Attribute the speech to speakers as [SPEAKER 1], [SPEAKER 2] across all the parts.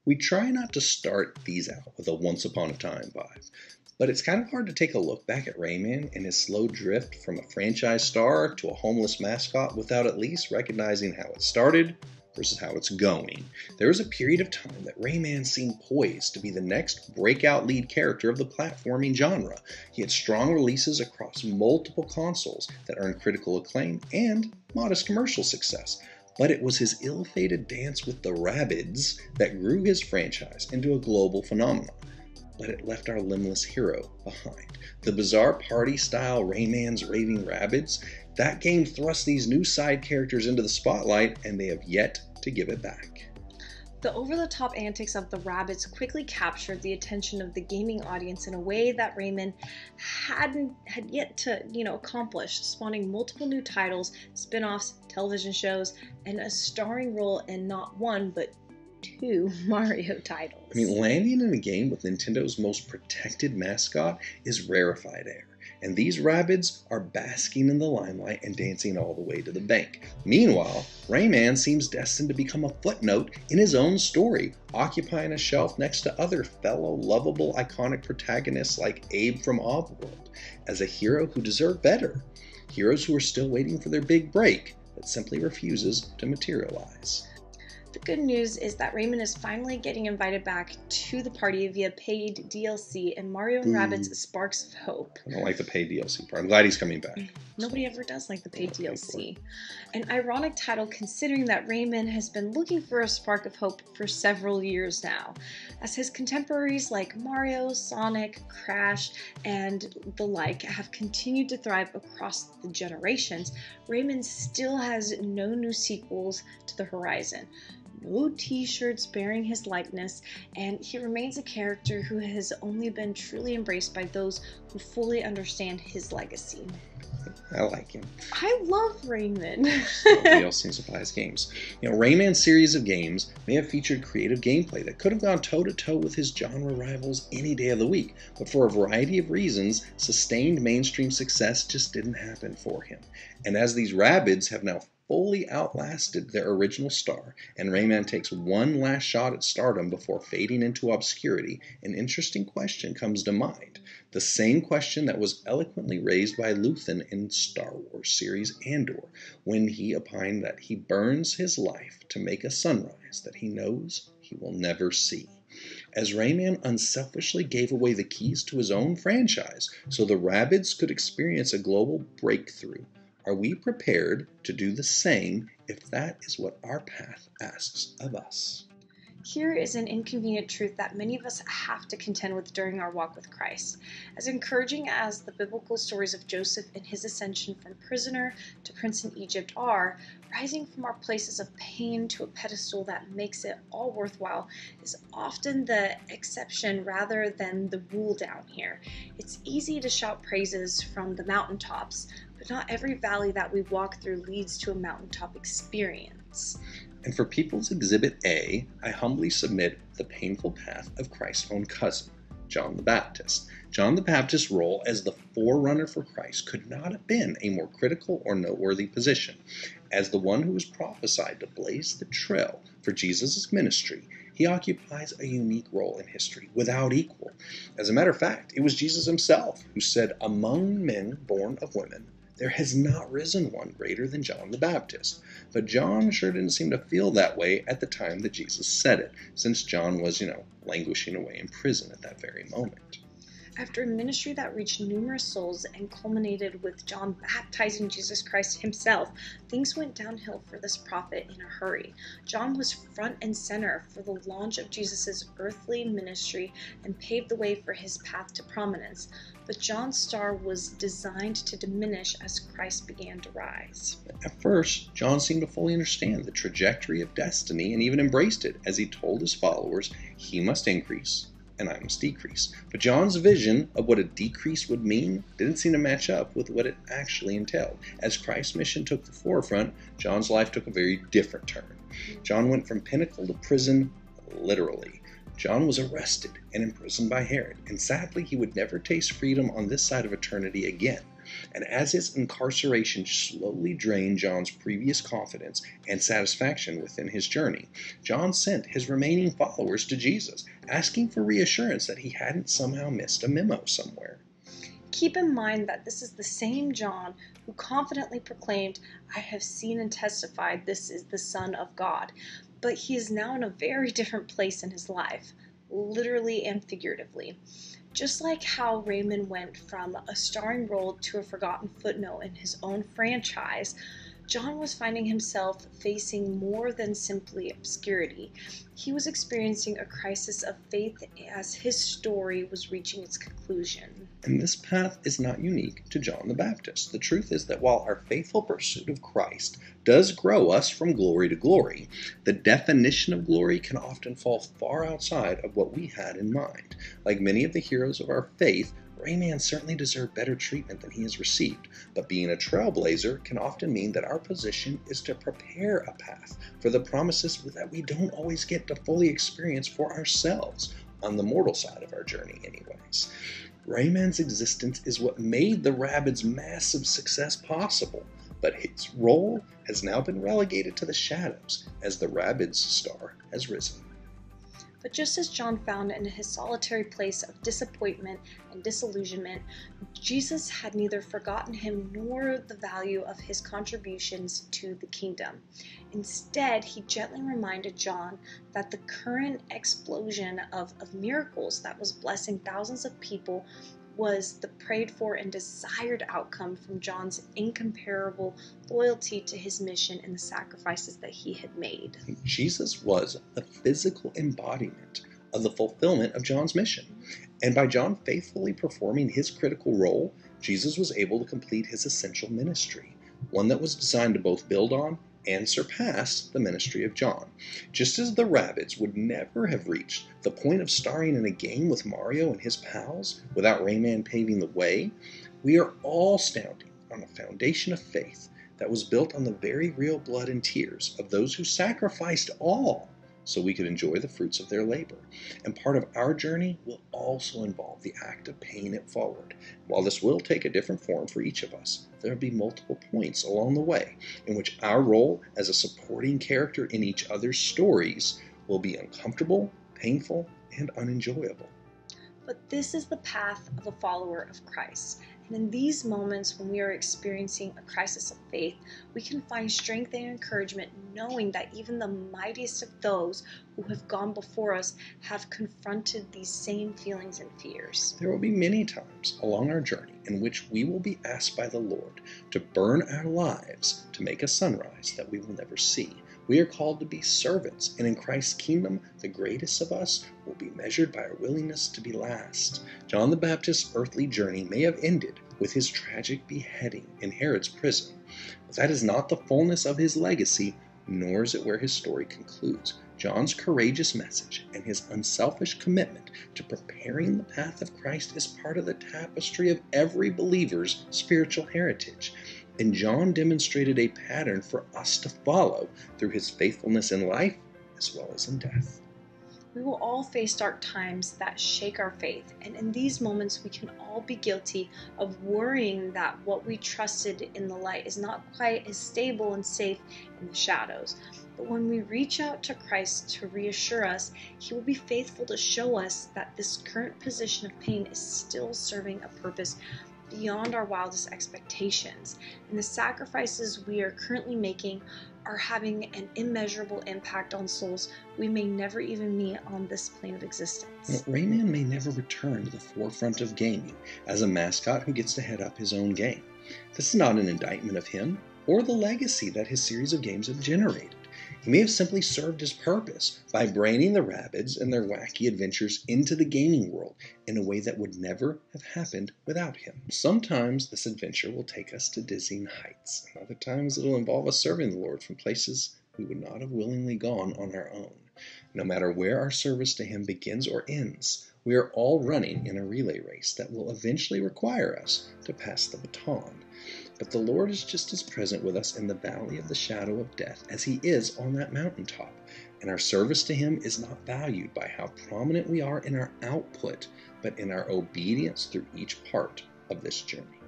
[SPEAKER 1] We try not to start these out with a once upon a time vibe, but it's kind of hard to take a look back at Rayman and his slow drift from a franchise star to a homeless mascot without at least recognizing how it started versus how it's going. There was a period of time that Rayman seemed poised to be the next breakout lead character of the platforming genre. He had strong releases across multiple consoles that earned critical acclaim and modest commercial success. But it was his ill-fated dance with the Rabbids that grew his franchise into a global phenomenon. But it left our limbless hero behind. The bizarre party-style Rayman's Raving Rabbids, that game thrust these new side characters into the spotlight, and they have yet to give it back.
[SPEAKER 2] The over-the-top antics of the Rabbids quickly captured the attention of the gaming audience in a way that Rayman had yet to, accomplish, spawning multiple new titles, spin-offs, television shows, and a starring role in not one, but 2 Mario titles.
[SPEAKER 1] I mean, landing in a game with Nintendo's most protected mascot is rarefied air. And these Rabbids are basking in the limelight and dancing all the way to the bank. Meanwhile, Rayman seems destined to become a footnote in his own story, occupying a shelf next to other fellow lovable iconic protagonists like Abe from Oddworld, as a hero who deserved better. Heroes who are still waiting for their big break, but simply refuses to materialize.
[SPEAKER 2] The good news is that Rayman is finally getting invited back to the party via paid DLC in Mario Rabbids Sparks of Hope.
[SPEAKER 1] I don't like the paid DLC part. I'm glad he's coming back.
[SPEAKER 2] Nobody ever does like the paid DLC. An ironic title considering that Rayman has been looking for a spark of hope for several years now, as his contemporaries like Mario, Sonic, Crash, and the like have continued to thrive across the generations. Rayman still has no new sequels to the horizon, no t-shirts bearing his likeness, and he remains a character who has only been truly embraced by those who fully understand his legacy.
[SPEAKER 1] I like him.
[SPEAKER 2] I love Rayman.
[SPEAKER 1] Nobody else seems to buy his games. Rayman's series of games may have featured creative gameplay that could have gone toe-to-toe with his genre rivals any day of the week, but for a variety of reasons, sustained mainstream success just didn't happen for him. And as these Rabbids have now fully outlasted their original star, and Rayman takes one last shot at stardom before fading into obscurity, an interesting question comes to mind. The same question that was eloquently raised by Luthen in Star Wars series Andor, when he opined that he burns his life to make a sunrise that he knows he will never see. As Rayman unselfishly gave away the keys to his own franchise so the Rabbids could experience a global breakthrough, are we prepared to do the same if that is what our path asks of us?
[SPEAKER 2] Here is an inconvenient truth that many of us have to contend with during our walk with Christ. As encouraging as the biblical stories of Joseph and his ascension from prisoner to prince in Egypt are, rising from our places of pain to a pedestal that makes it all worthwhile is often the exception rather than the rule down here. It's easy to shout praises from the mountaintops, but not every valley that we walk through leads to a mountaintop experience.
[SPEAKER 1] And for People's Exhibit A, I humbly submit the painful path of Christ's own cousin, John the Baptist. John the Baptist's role as the forerunner for Christ could not have been a more critical or noteworthy position. As the one who was prophesied to blaze the trail for Jesus' ministry, he occupies a unique role in history without equal. As a matter of fact, it was Jesus himself who said, "Among men born of women, there has not risen one greater than John the Baptist." But John sure didn't seem to feel that way at the time that Jesus said it, since John was, languishing away in prison at that very moment.
[SPEAKER 2] After a ministry that reached numerous souls and culminated with John baptizing Jesus Christ himself, things went downhill for this prophet in a hurry. John was front and center for the launch of Jesus' earthly ministry and paved the way for his path to prominence. But John's star was designed to diminish as Christ began to rise.
[SPEAKER 1] At first, John seemed to fully understand the trajectory of destiny and even embraced it as he told his followers he must increase and I must decrease. But John's vision of what a decrease would mean didn't seem to match up with what it actually entailed. As Christ's mission took the forefront, John's life took a very different turn. John went from pinnacle to prison, literally. John was arrested and imprisoned by Herod, and sadly he would never taste freedom on this side of eternity again. And as his incarceration slowly drained John's previous confidence and satisfaction within his journey, John sent his remaining followers to Jesus, asking for reassurance that he hadn't somehow missed a memo somewhere.
[SPEAKER 2] Keep in mind that this is the same John who confidently proclaimed, "I have seen and testified this is the Son of God." But he is now in a very different place in his life, literally and figuratively. Just like how Rayman went from a starring role to a forgotten footnote in his own franchise, John was finding himself facing more than simply obscurity. He was experiencing a crisis of faith as his story was reaching its conclusion.
[SPEAKER 1] And this path is not unique to John the Baptist. The truth is that while our faithful pursuit of Christ does grow us from glory to glory, the definition of glory can often fall far outside of what we had in mind. Like many of the heroes of our faith, Rayman certainly deserved better treatment than he has received, but being a trailblazer can often mean that our position is to prepare a path for the promises that we don't always get to fully experience for ourselves, on the mortal side of our journey anyways. Rayman's existence is what made the Rabbids' massive success possible, but his role has now been relegated to the shadows as the Rabbids' star has risen.
[SPEAKER 2] But just as John found in his solitary place of disappointment and disillusionment, Jesus had neither forgotten him nor the value of his contributions to the kingdom. Instead, he gently reminded John that the current explosion of miracles that was blessing thousands of people was the prayed for and desired outcome from John's incomparable loyalty to his mission and the sacrifices that he had made.
[SPEAKER 1] Jesus was the physical embodiment of the fulfillment of John's mission. And by John faithfully performing his critical role, Jesus was able to complete his essential ministry, one that was designed to both build on and surpass the ministry of John. Just as the Rabbids would never have reached the point of starring in a game with Mario and his pals without Rayman paving the way, we are all standing on a foundation of faith that was built on the very real blood and tears of those who sacrificed all so we could enjoy the fruits of their labor. And part of our journey will also involve the act of paying it forward. While this will take a different form for each of us, there will be multiple points along the way in which our role as a supporting character in each other's stories will be uncomfortable, painful, and unenjoyable.
[SPEAKER 2] But this is the path of a follower of Christ. And in these moments when we are experiencing a crisis of faith, we can find strength and encouragement knowing that even the mightiest of those who have gone before us have confronted these same feelings and fears.
[SPEAKER 1] There will be many times along our journey in which we will be asked by the Lord to burn our lives to make a sunrise that we will never see. We are called to be servants, and in Christ's kingdom, the greatest of us will be measured by our willingness to be last. John the Baptist's earthly journey may have ended with his tragic beheading in Herod's prison, but that is not the fullness of his legacy, nor is it where his story concludes. John's courageous message and his unselfish commitment to preparing the path of Christ is part of the tapestry of every believer's spiritual heritage. And John demonstrated a pattern for us to follow through his faithfulness in life as well as in death.
[SPEAKER 2] We will all face dark times that shake our faith, and in these moments we can all be guilty of worrying that what we trusted in the light is not quite as stable and safe in the shadows. But when we reach out to Christ to reassure us, He will be faithful to show us that this current position of pain is still serving a purpose beyond our wildest expectations, and the sacrifices we are currently making are having an immeasurable impact on souls we may never even meet on this plane of existence.
[SPEAKER 1] Rayman may never return to the forefront of gaming as a mascot who gets to head up his own game. This is not an indictment of him or the legacy that his series of games have generated. He may have simply served his purpose by braining the Rabbids and their wacky adventures into the gaming world in a way that would never have happened without him. Sometimes this adventure will take us to dizzying heights, and other times it'll involve us serving the Lord from places we would not have willingly gone on our own. No matter where our service to Him begins or ends, we are all running in a relay race that will eventually require us to pass the baton. But the Lord is just as present with us in the valley of the shadow of death as He is on that mountaintop, and our service to Him is not valued by how prominent we are in our output, but in our obedience through each part of this journey.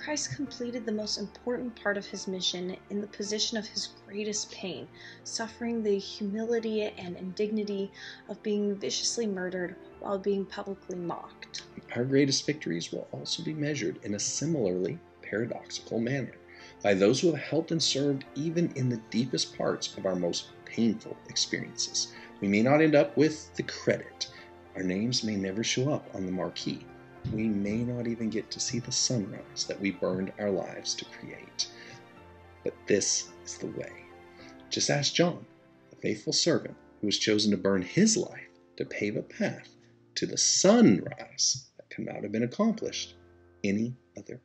[SPEAKER 2] Christ completed the most important part of his mission in the position of his greatest pain, suffering the humility and indignity of being viciously murdered while being publicly mocked.
[SPEAKER 1] Our greatest victories will also be measured in a similarly paradoxical manner by those who have helped and served even in the deepest parts of our most painful experiences. We may not end up with the credit. Our names may never show up on the marquee. We may not even get to see the sunrise that we burned our lives to create. But this is the way. Just ask John, the faithful servant who was chosen to burn his life to pave a path to the sunrise that could not have been accomplished any other